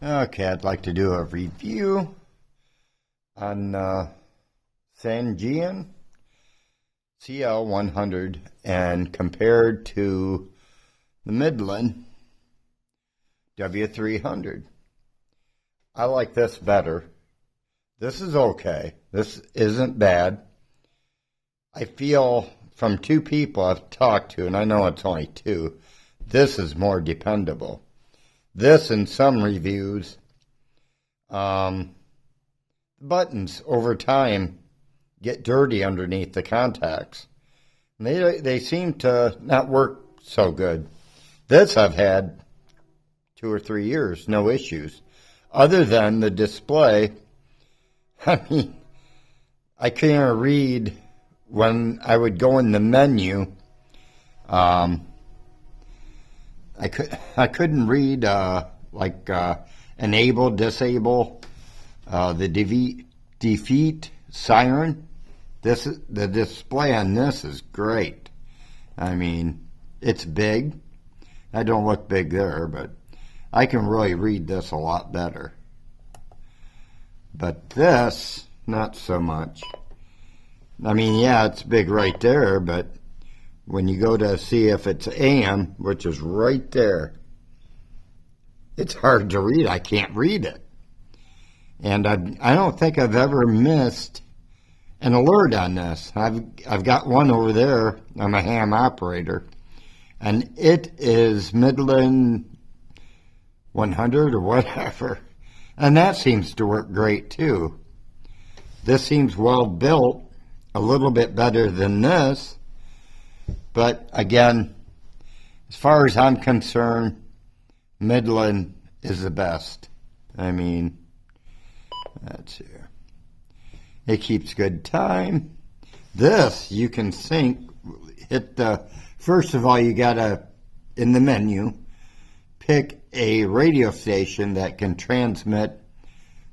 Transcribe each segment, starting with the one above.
Okay, I'd like to do a review on Sangean Cl-100 and compared to the Midland W300. I like this better. This is okay. This isn't bad. I feel from two people I've talked to, and I know it's only two, this is more dependable. This, in some reviews, buttons over time get dirty underneath the contacts. And they seem to not work so good. This I've had 2 or 3 years, no issues. Other than the display, I mean, I couldn't read when I would go in the menu. I couldn't read enable, disable, the defeat siren. The display on this is great. I mean, it's big. I don't look big there, but I can really read this a lot better. But this, not so much. I mean, yeah, it's big right there, but when you go to see if it's AM, which is right there, it's hard to read. I can't read it. And I don't think I've ever missed an alert on this. I've got one over there. I'm a ham operator. And it is Midland 100 or whatever. And that seems to work great too. This seems well built, a little bit better than this. But again, as far as I'm concerned, Midland is the best. I mean, that's here. It keeps good time. This, you can sync, first of all, you gotta, in the menu, pick a radio station that can transmit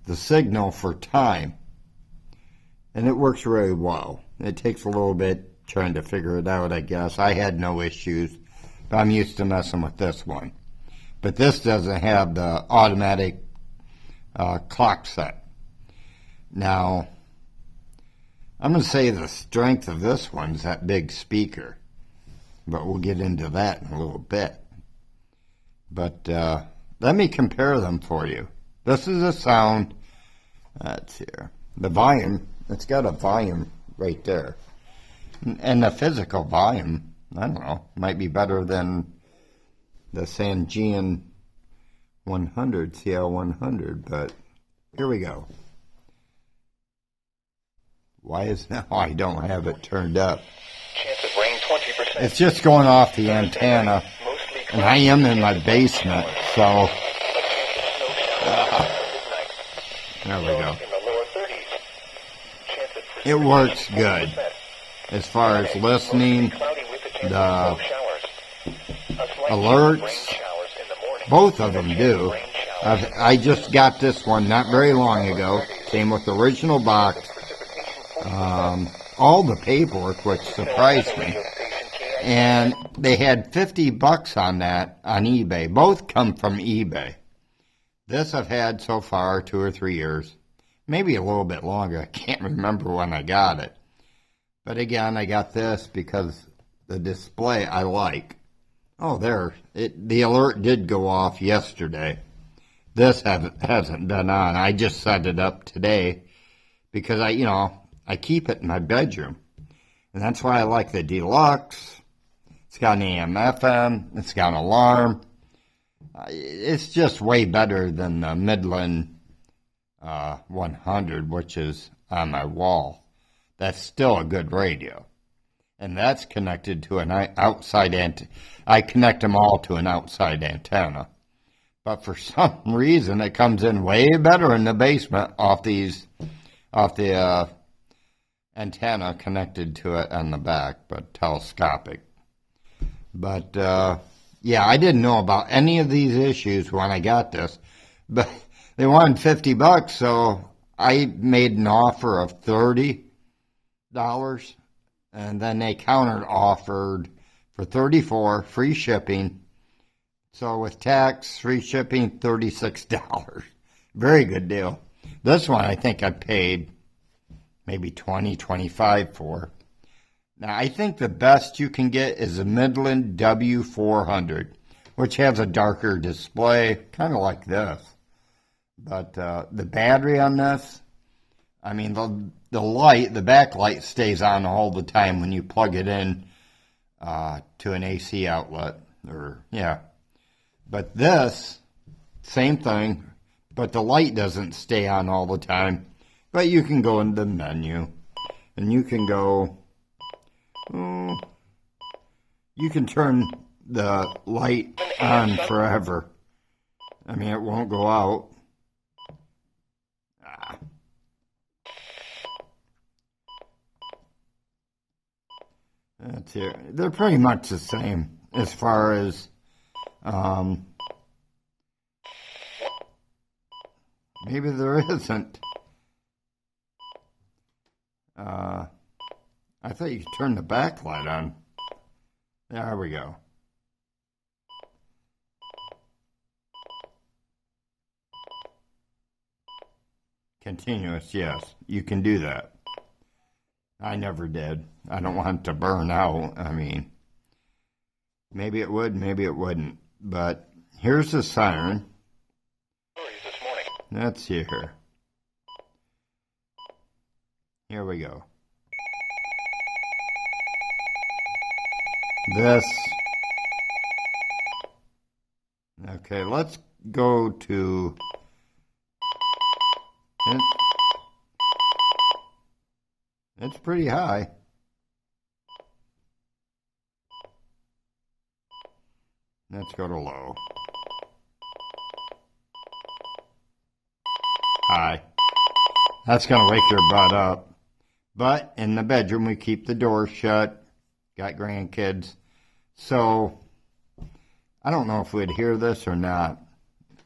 the signal for time. And it works really well. It takes a little bit trying to figure it out, I guess. I had no issues, but I'm used to messing with this one. But this doesn't have the automatic clock set. Now, I'm going to say the strength of this one's that big speaker, but we'll get into that in a little bit. But let me compare them for you. This is a sound, that's here. The volume, it's got a volume right there. And the physical volume, I don't know, might be better than the Sangean 100, CL100, but here we go. Why is now I don't have it turned up? It's just going off the antenna, and I am in my basement, so there we go. It works good. As far as listening, the alerts, both of them do. I just got this one not very long ago. Came with the original box, all the paperwork, which surprised me. And they had $50 on that on eBay. Both come from eBay. This I've had so far 2 or 3 years, maybe a little bit longer. I can't remember when I got it. But again, I got this because the display I like. Oh, there. The alert did go off yesterday. This hasn't been on. I just set it up today because I keep it in my bedroom. And that's why I like the Deluxe. It's got an AM, FM. It's got an alarm. It's just way better than the Midland 100, which is on my wall. That's still a good radio. And that's connected to an outside antenna. I connect them all to an outside antenna. But for some reason, it comes in way better in the basement off the antenna connected to it on the back, but telescopic. But, yeah, I didn't know about any of these issues when I got this. But they wanted $50, so I made an offer of $30. And then they counter offered for $34, free shipping, So with tax, free shipping, $36. Very good deal. This one I think I paid maybe $20, $25 for. Now I think the best you can get is a Midland W400, which has a darker display, kind of like this. But the battery on this, I mean, the light, the backlight stays on all the time when you plug it in to an AC outlet. But this, same thing, but the light doesn't stay on all the time. But you can go in the menu, and you can go, you can turn the light on forever. I mean, it won't go out. That's it. They're pretty much the same as far as maybe there isn't. I thought you could turn the backlight on. There we go. Continuous, yes, you can do that. I never did. I don't want it to burn out. I mean, maybe it would, maybe it wouldn't. But here's the siren. Let's see here. Here we go. This. Okay, let's go to... It's pretty high. Let's go to low. High. That's going to wake your butt up. But in the bedroom, we keep the door shut. Got grandkids. So, I don't know if we'd hear this or not.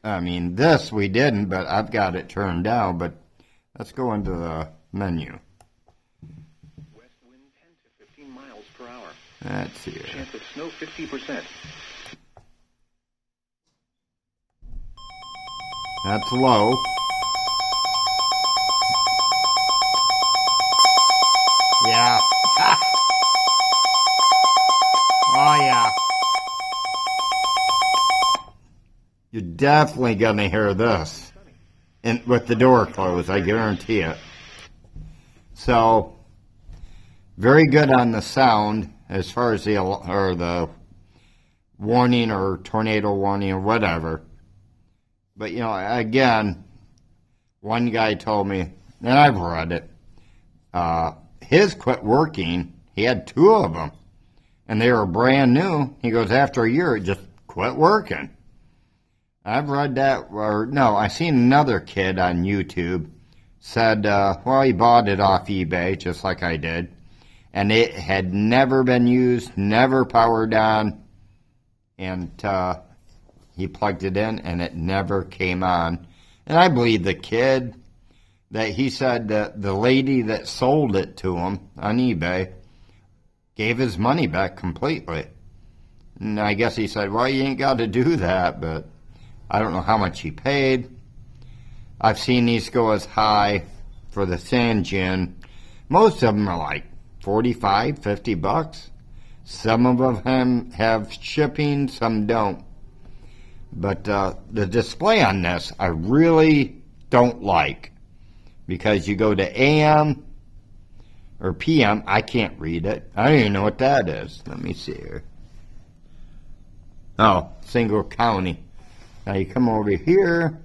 I mean, this we didn't, but I've got it turned down. But let's go into the menu. West wind 10 to 15 miles per hour. Let's see. Chance of snow 50%. That's low. Yeah. Oh, yeah. You're definitely going to hear this with the door closed, I guarantee it. So, very good on the sound as far as the warning or tornado warning or whatever. But, you know, again, one guy told me, and I've read it, his quit working. He had 2 of them, and they were brand new. He goes, after a year, it just quit working. I've read that, or no, I seen another kid on YouTube said, well, he bought it off eBay, just like I did, and it had never been used, never powered on, and he plugged it in, and it never came on. And I believe the kid that he said that the lady that sold it to him on eBay gave his money back completely. And I guess he said, well, you ain't got to do that, but I don't know how much he paid. I've seen these go as high for the Sangean. Most of them are like $45, $50. Some of them have shipping, some don't. But the display on this, I really don't like. Because you go to AM or PM, I can't read it. I don't even know what that is. Let me see here. Oh, single county. Now you come over here.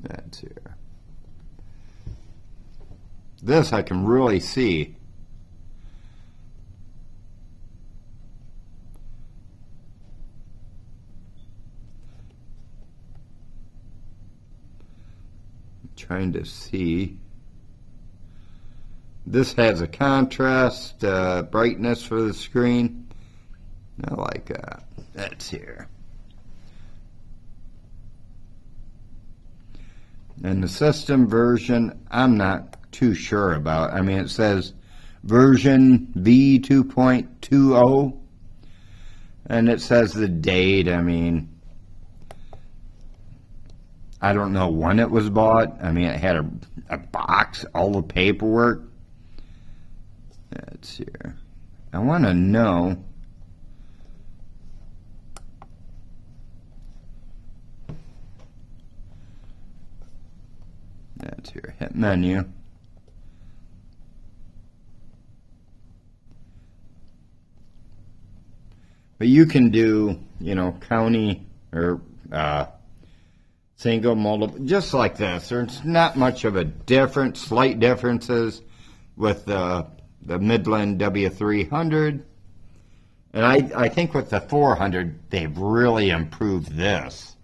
That's here. This I can really see. Trying to see. This has a contrast, brightness for the screen. I like that. That's here. And the system version, I'm not too sure about. I mean, it says version V 2.20. And it says the date. I mean, I don't know when it was bought. I mean, it had a box, all the paperwork. That's here. I want to know. That's here. Hit menu. But you can do, county or single, multiple, just like this. There's not much of a difference, slight differences with the Midland W300. And I think with the 400, they've really improved this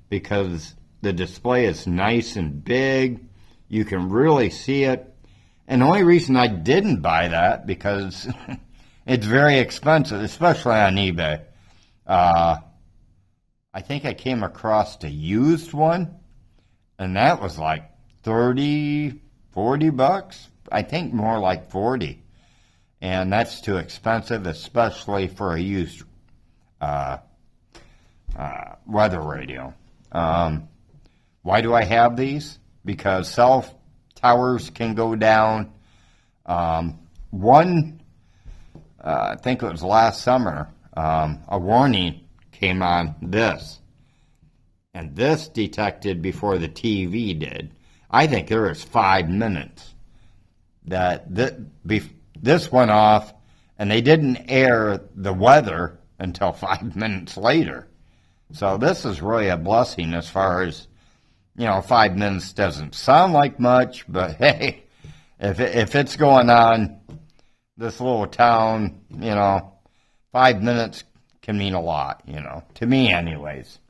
because the display is nice and big. You can really see it. And the only reason I didn't buy that because it's very expensive, especially on eBay. I think I came across a used one, and that was like 30, 40 bucks. I think more like 40. And that's too expensive, especially for a used weather radio. Why do I have these? Because cell towers can go down. I think it was last summer, a warning came on this. And this detected before the TV did. I think there was 5 minutes that this went off, and they didn't air the weather until 5 minutes later. So this is really a blessing as far as, 5 minutes doesn't sound like much, but hey, if it's going on this little town, 5 minutes can mean a lot, to me anyways.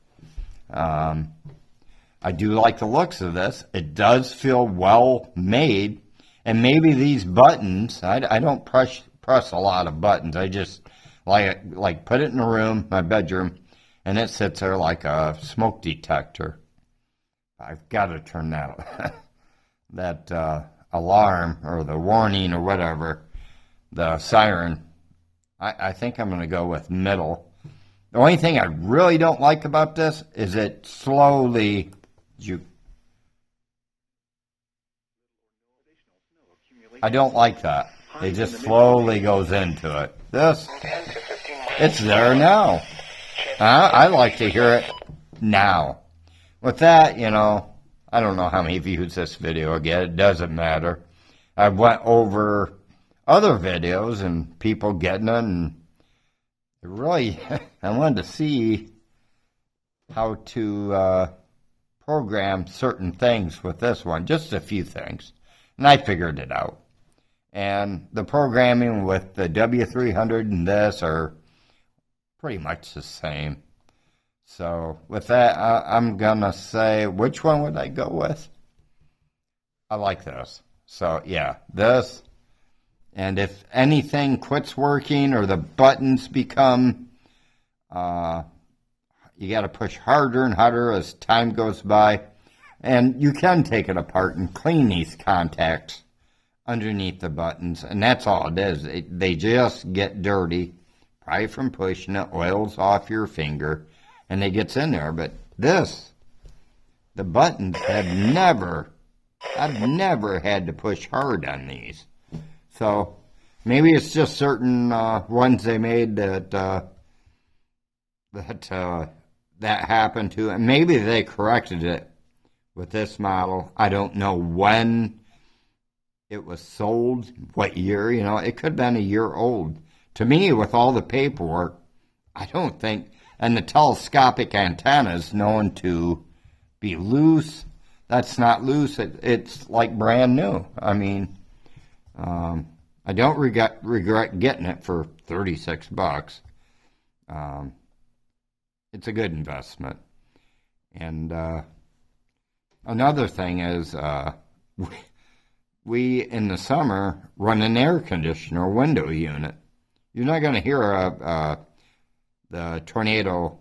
I do like the looks of this. It does feel well made, and maybe these buttons, I don't press a lot of buttons. I just like put it in a room, my bedroom, and it sits there like a smoke detector. I've got to turn that alarm or the warning or whatever, the siren. I think I'm going to go with middle. The only thing I really don't like about this is it slowly. I don't like that. It just slowly goes into it. This, it's there now. I like to hear it now. With that, I don't know how many views this video will get. It doesn't matter. I went over other videos and people getting it, and really, I wanted to see how to program certain things with this one, just a few things, and I figured it out. And the programming with the W300 and this are pretty much the same. So with that, I'm going to say, which one would I go with? I like this. So yeah, this. And if anything quits working or the buttons become, you got to push harder and harder as time goes by. And you can take it apart and clean these contacts underneath the buttons. And that's all it is. They just get dirty, probably from pushing it. Oil's off your finger, and it gets in there. But this, the buttons I've never had to push hard on these. So maybe it's just certain ones they made that happened to, and maybe they corrected it with this model. I don't know when it was sold, what year. It could have been a year old. To me, with all the paperwork, I don't think, and the telescopic antenna is known to be loose. That's not loose. It's like brand new. I mean, I don't regret getting it for $36. It's a good investment. And another thing is, we in the summer run an air conditioner window unit. You're not going to hear the tornado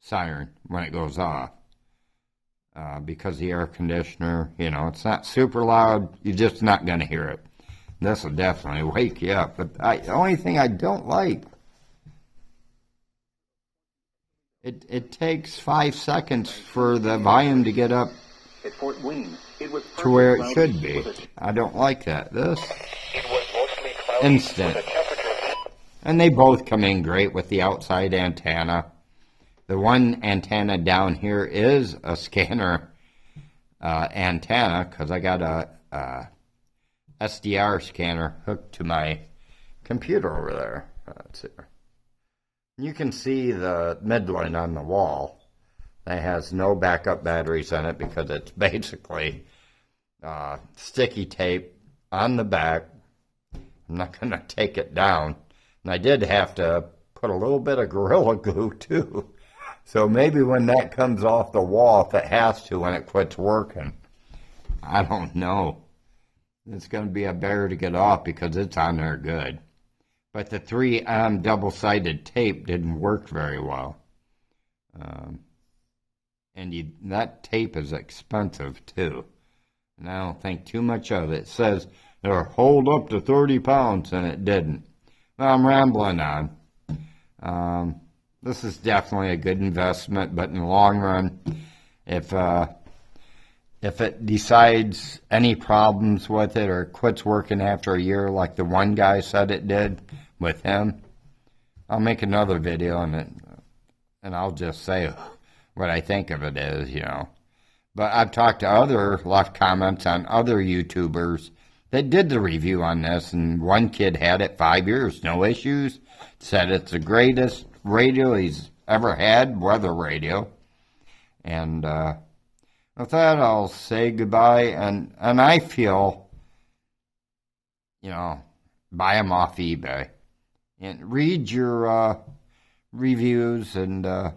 siren when it goes off because the air conditioner, it's not super loud. You're just not going to hear it. This will definitely wake you up. But the only thing I don't like It takes 5 seconds for the volume to get up At Fort Wayne, it was to where it partly should cloudy be. with a- I don't like that. This, It was mostly cloudy instant. with a temperature. And they both come in great with the outside antenna. The one antenna down here is a scanner antenna because I got a SDR scanner hooked to my computer over there. That's it. You can see the Midland on the wall. It has no backup batteries in it because it's basically sticky tape on the back. I'm not going to take it down. And I did have to put a little bit of Gorilla Glue too. So maybe when that comes off the wall, if it has to, when it quits working, I don't know. It's going to be a bear to get off because it's on there good. But the 3M double-sided tape didn't work very well. And that tape is expensive, too. And I don't think too much of it. It says it'll hold up to 30 pounds, and it didn't. Well, I'm rambling on. This is definitely a good investment, but in the long run, if it decides any problems with it or quits working after a year like the one guy said it did with him, I'll make another video on it, and I'll just say what I think of it is, But I've talked to left comments on other YouTubers that did the review on this, and one kid had it 5 years, no issues, said it's the greatest radio he's ever had, weather radio. And with that, I'll say goodbye, and I feel, buy them off eBay. And read your reviews and the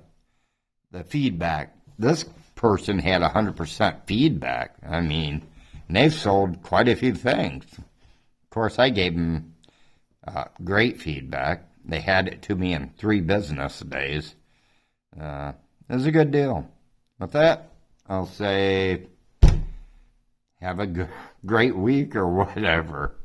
feedback. This person had 100% feedback. I mean, and they've sold quite a few things. Of course, I gave them great feedback. They had it to me in 3 business days. It was a good deal. With that, I'll say have a great week or whatever.